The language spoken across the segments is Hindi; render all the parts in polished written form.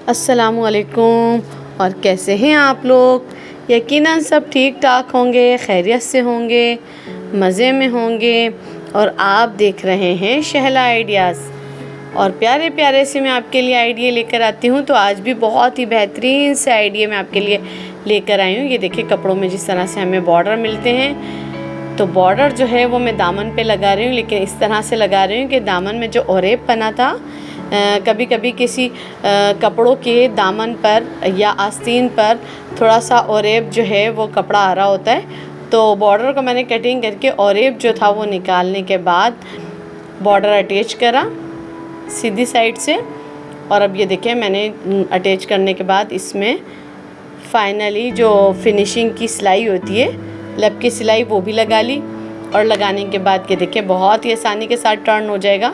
अस्सलामुअलैकुम। और कैसे हैं आप लोग? यकीनन सब ठीक ठाक होंगे, खैरियत से होंगे, मज़े में होंगे। और आप देख रहे हैं शहला आइडियाज़। और प्यारे प्यारे से मैं आपके लिए आइडिया लेकर आती हूँ। तो आज भी बहुत ही बेहतरीन से आइडिया मैं आपके लिए लेकर आई हूँ। ये देखिए, कपड़ों में जिस तरह से हमें बॉर्डर मिलते हैं, तो बॉर्डर जो है वो मैं दामन पे लगा रही हूँ, लेकिन इस तरह से लगा रही हूँ कि दामन में जो ओरेप बना था, कभी कभी किसी कपड़ों के दामन पर या आस्तीन पर थोड़ा सा ओरेप जो है वो कपड़ा आ रहा होता है। तो बॉर्डर को मैंने कटिंग करके ओरेप जो था वो निकालने के बाद बॉर्डर अटैच करा सीधी साइड से। और अब ये देखिए, मैंने अटैच करने के बाद इसमें फाइनली जो फिनिशिंग की सिलाई होती है, लब की सिलाई, वो भी लगा ली। और लगाने के बाद ये देखिए, बहुत ही आसानी के साथ टर्न हो जाएगा,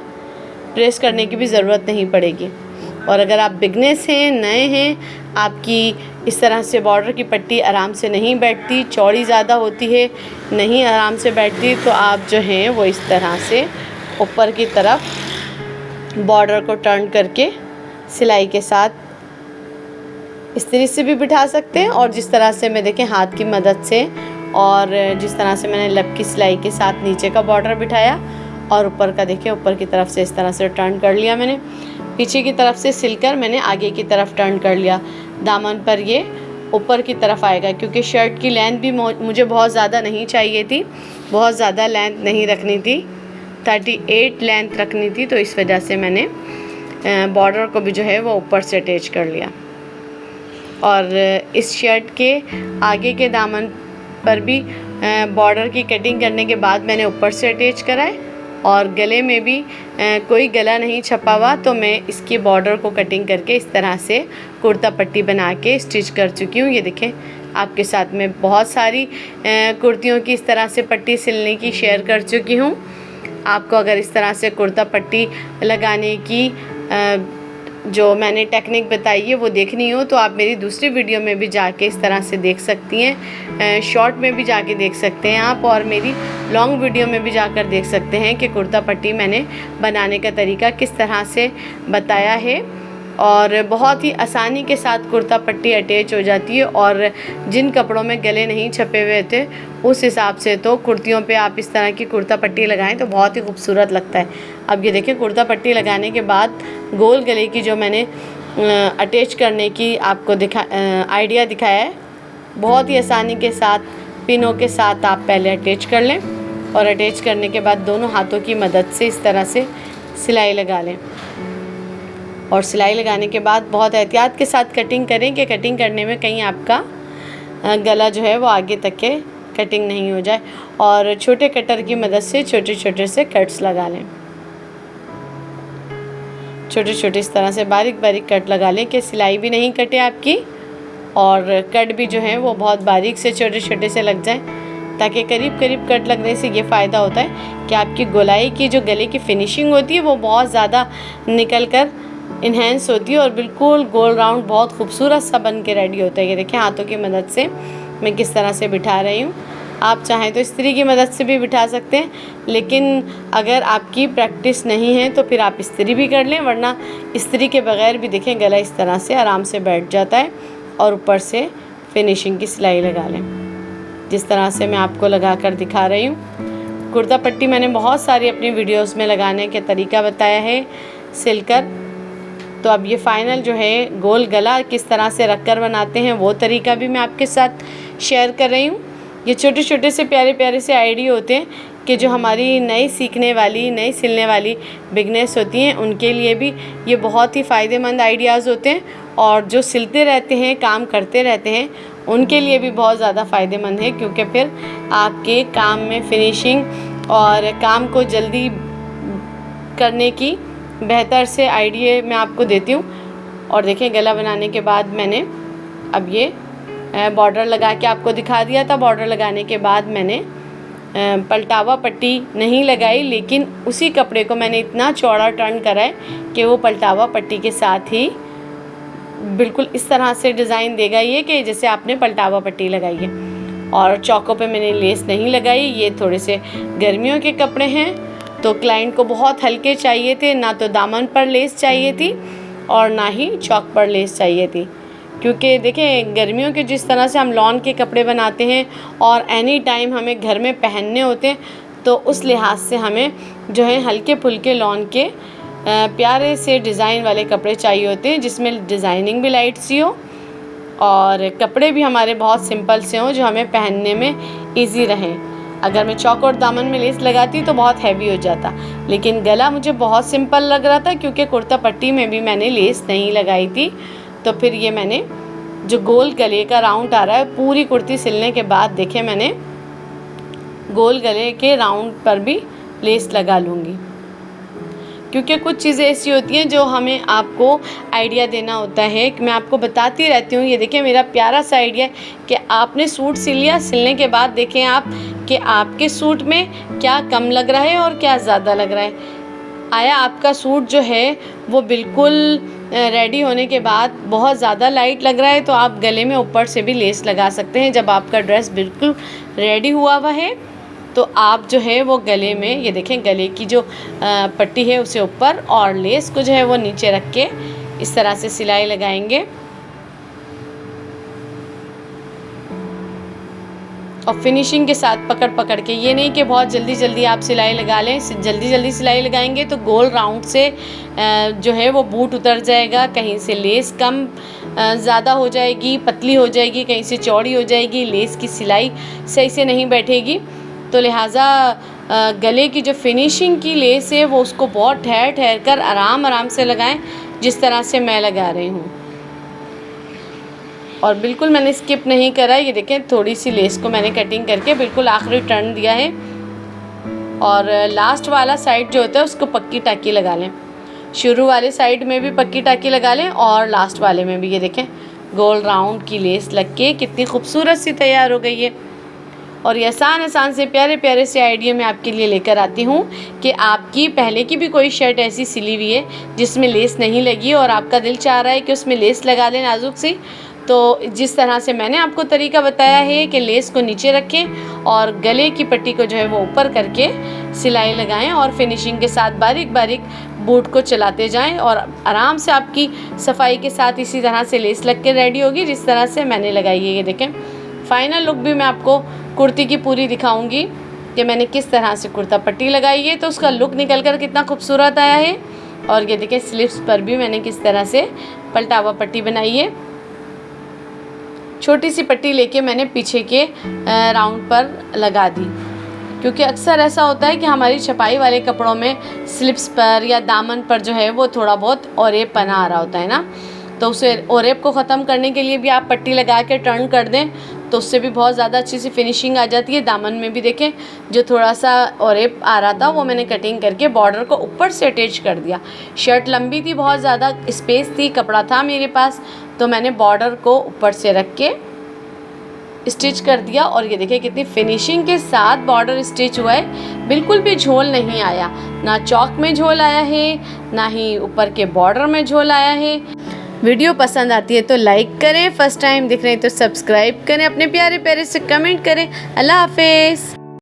प्रेस करने की भी ज़रूरत नहीं पड़ेगी। और अगर आप बिगनेस हैं, नए हैं, आपकी इस तरह से बॉर्डर की पट्टी आराम से नहीं बैठती, चौड़ी ज़्यादा होती है, नहीं आराम से बैठती, तो आप जो हैं वो इस तरह से ऊपर की तरफ बॉर्डर को टर्न करके सिलाई के साथ इस्त्री से भी बिठा सकते हैं। और जिस तरह से मैं देखें हाथ की मदद से, और जिस तरह से मैंने लब की सिलाई के साथ नीचे का बॉर्डर बिठाया और ऊपर का देखिए, ऊपर की तरफ से इस तरह से टर्न कर लिया मैंने, पीछे की तरफ से सिलकर मैंने आगे की तरफ टर्न कर लिया। दामन पर ये ऊपर की तरफ आएगा, क्योंकि शर्ट की लेंथ भी मुझे बहुत ज़्यादा नहीं चाहिए थी, बहुत ज़्यादा लेंथ नहीं रखनी थी, 38 लेंथ रखनी थी। तो इस वजह से मैंने बॉर्डर को भी जो है वो ऊपर से अटैच कर लिया। और इस शर्ट के आगे के दामन पर भी बॉर्डर की कटिंग करने के बाद मैंने ऊपर से अटैच कराए। और गले में भी कोई गला नहीं छपा हुआ, तो मैं इसकी बॉर्डर को कटिंग करके इस तरह से कुर्ता पट्टी बना के स्टिच कर चुकी हूँ। ये देखें, आपके साथ में बहुत सारी कुर्तियों की इस तरह से पट्टी सिलने की शेयर कर चुकी हूँ। आपको अगर इस तरह से कुर्ता पट्टी लगाने की जो मैंने टेक्निक बताई है वो देखनी हो, तो आप मेरी दूसरी वीडियो में भी जाके इस तरह से देख सकती हैं, शॉर्ट में भी जाके देख सकते हैं आप, और मेरी लॉन्ग वीडियो में भी जाकर देख सकते हैं कि कुर्ता पट्टी मैंने बनाने का तरीका किस तरह से बताया है। और बहुत ही आसानी के साथ कुर्ता पट्टी अटैच हो जाती है। और जिन कपड़ों में गले नहीं छपे हुए थे, उस हिसाब से तो कुर्तियों पे आप इस तरह की कुर्ता पट्टी लगाएं तो बहुत ही खूबसूरत लगता है। अब ये देखिए, कुर्ता पट्टी लगाने के बाद गोल गले की जो मैंने अटैच करने की आपको आइडिया दिखाया है, बहुत ही आसानी के साथ पिनों के साथ आप पहले अटैच कर लें। और अटैच करने के बाद दोनों हाथों की मदद से इस तरह से सिलाई लगा लें। और सिलाई लगाने के बाद बहुत एहतियात के साथ कटिंग करें कि कटिंग करने में कहीं आपका गला जो है वो आगे तक के कटिंग नहीं हो जाए। और छोटे कटर की मदद से छोटे छोटे से कट्स लगा लें, छोटे छोटे इस तरह से बारीक बारीक कट लगा लें कि सिलाई भी नहीं कटे आपकी, और कट भी जो है वो बहुत बारीक से छोटे छोटे से लग जाए, ताकि करीब करीब कट लगने से ये फ़ायदा होता है कि आपकी गोलाई की जो गले की फिनिशिंग होती है वो बहुत ज़्यादा निकल कर इन्हेंस होती है और बिल्कुल गोल राउंड बहुत खूबसूरत सा बन के रेडी होता है। ये देखिए, हाथों की मदद से मैं किस तरह से बिठा रही हूँ। आप चाहें तो इस्त्री की मदद से भी बिठा सकते हैं, लेकिन अगर आपकी प्रैक्टिस नहीं है तो फिर आप इस्त्री भी कर लें, वरना इस्त्री के बगैर भी देखें गला इस तरह से आराम से बैठ जाता है। और ऊपर से फिनिशिंग की सिलाई लगा लें, जिस तरह से मैं आपको लगा कर दिखा रही हूँ। कुर्ता पट्टी मैंने बहुत सारी अपनी वीडियोज़ में लगाने का तरीका बताया है सिलकर। तो अब ये फ़ाइनल जो है गोल गला किस तरह से रख कर बनाते हैं वो तरीका भी मैं आपके साथ शेयर कर रही हूँ। ये छोटे छोटे से प्यारे प्यारे से आइडिया होते हैं कि जो हमारी नई सीखने वाली, नई सिलने वाली बिगनेस होती हैं, उनके लिए भी ये बहुत ही फ़ायदेमंद आइडियाज़ होते हैं। और जो सिलते रहते हैं, काम करते रहते हैं, उनके लिए भी बहुत ज़्यादा फ़ायदेमंद है, क्योंकि फिर आपके काम में फिनिशिंग और काम को जल्दी करने की बेहतर से आइडिया मैं आपको देती हूँ। और देखिए, गला बनाने के बाद मैंने अब ये बॉर्डर लगा के आपको दिखा दिया था। बॉर्डर लगाने के बाद मैंने पलटावा पट्टी नहीं लगाई, लेकिन उसी कपड़े को मैंने इतना चौड़ा टर्न करा है कि वो पलटावा पट्टी के साथ ही बिल्कुल इस तरह से डिज़ाइन देगा ये कि जैसे आपने पलटावा पट्टी लगाई है। और चौकों पे मैंने लेस नहीं लगाई। ये थोड़े से गर्मियों के कपड़े हैं, तो क्लाइंट को बहुत हल्के चाहिए थे, ना तो दामन पर लेस चाहिए थी और ना ही चौक पर लेस चाहिए थी, क्योंकि देखें गर्मियों के जिस तरह से हम लॉन के कपड़े बनाते हैं और एनी टाइम हमें घर में पहनने होते हैं, तो उस लिहाज से हमें जो है हल्के फुल्के लॉन के प्यारे से डिज़ाइन वाले कपड़े चाहिए होते हैं, जिसमें डिज़ाइनिंग भी लाइट सी हो और कपड़े भी हमारे बहुत सिंपल से हों जो हमें पहनने में इजी रहें। अगर मैं चौक और दामन में लेस लगाती तो बहुत हैवी हो जाता, लेकिन गला मुझे बहुत सिंपल लग रहा था क्योंकि कुर्ता पट्टी में भी मैंने लेस नहीं लगाई थी। तो फिर ये मैंने जो गोल गले का राउंड आ रहा है, पूरी कुर्ती सिलने के बाद देखें मैंने गोल गले के राउंड पर भी लेस लगा लूँगी, क्योंकि कुछ चीज़ें ऐसी होती हैं जो हमें आपको आइडिया देना होता है कि मैं आपको बताती रहती हूँ। ये देखिए मेरा प्यारा सा आइडिया कि आपने सूट सिल लिया, सिलने के बाद देखें आप कि आपके सूट में क्या कम लग रहा है और क्या ज़्यादा लग रहा है। आया आपका सूट जो है वो बिल्कुल रेडी होने के बाद बहुत ज़्यादा लाइट लग रहा है, तो आप गले में ऊपर से भी लेस लगा सकते हैं। जब आपका ड्रेस बिल्कुल रेडी हुआ हुआ है तो आप जो है वो गले में, ये देखें गले की जो पट्टी है उसे ऊपर और लेस को जो है वो नीचे रख के इस तरह से सिलाई लगाएंगे। और फिनिशिंग के साथ पकड़ पकड़ के, ये नहीं कि बहुत जल्दी जल्दी आप सिलाई लगा लें। जल्दी जल्दी सिलाई लगाएंगे तो गोल राउंड से जो है वो बूट उतर जाएगा, कहीं से लेस कम ज़्यादा हो जाएगी, पतली हो जाएगी, कहीं से चौड़ी हो जाएगी, लेस की सिलाई सही से नहीं बैठेगी। तो लिहाजा गले की जो फिनिशिंग की लेस है वो उसको बहुत ठहर ठहर कर आराम से लगाएं, जिस तरह से मैं लगा रही हूँ। और बिल्कुल मैंने स्किप नहीं करा। ये देखें थोड़ी सी लेस को मैंने कटिंग करके बिल्कुल आखिरी टर्न दिया है। और लास्ट वाला साइड जो होता है उसको पक्की टाकी लगा लें। शुरू वाले साइड में भी पक्की टाकी लगा लें और लास्ट वाले में भी। ये देखें गोल राउंड की लेस लग के कितनी खूबसूरत सी तैयार हो गई है। और ये आसान से प्यारे प्यारे से आइडिया मैं आपके लिए लेकर आती हूँ कि आपकी पहले की भी कोई शर्ट ऐसी सिली हुई है जिसमें लेस नहीं लगी और आपका दिल चाह रहा है कि उसमें लेस लगा लें नाजुक सी, तो जिस तरह से मैंने आपको तरीका बताया है कि लेस को नीचे रखें और गले की पट्टी को जो है वो ऊपर करके सिलाई लगाएं और फिनिशिंग के साथ बारीक बारीक बूट को चलाते जाएं और आराम से आपकी सफाई के साथ इसी तरह से लेस लग के रेडी होगी जिस तरह से मैंने लगाई है। ये देखें फाइनल लुक भी मैं आपको कुर्ती की पूरी दिखाऊंगी कि मैंने किस तरह से कुर्ता पट्टी लगाई है, तो उसका लुक निकल कर कितना खूबसूरत आया है। और ये देखें स्लीव्स पर भी मैंने किस तरह से पलटावा पट्टी बनाई है। छोटी सी पट्टी लेके मैंने पीछे के राउंड पर लगा दी, क्योंकि अक्सर ऐसा होता है कि हमारी छपाई वाले कपड़ों में स्लिप्स पर या दामन पर जो है वो थोड़ा बहुत ओरेपना आ रहा होता है ना, तो उसे ओरेप को ख़त्म करने के लिए भी आप पट्टी लगा के टर्न कर दें तो उससे भी बहुत ज़्यादा अच्छी सी फिनिशिंग आ जाती है। दामन में भी देखें जो थोड़ा सा ओरेप आ रहा था वो मैंने कटिंग करके बॉर्डर को ऊपर से अटैच कर दिया। शर्ट लंबी थी, बहुत ज़्यादा स्पेस थी, कपड़ा था मेरे पास, तो मैंने बॉर्डर को ऊपर से रख के स्टिच कर दिया। और ये देखिए कितनी फिनिशिंग के साथ बॉर्डर स्टिच हुआ है, बिल्कुल भी झोल नहीं आया, ना चौक में झोल आया है ना ही ऊपर के बॉर्डर में झोल आया है। वीडियो पसंद आती है तो लाइक करें, फर्स्ट टाइम दिख रहे हैं तो सब्सक्राइब करें, अपने प्यारे प्यारे से कमेंट करें। अल्लाह हाफिज़।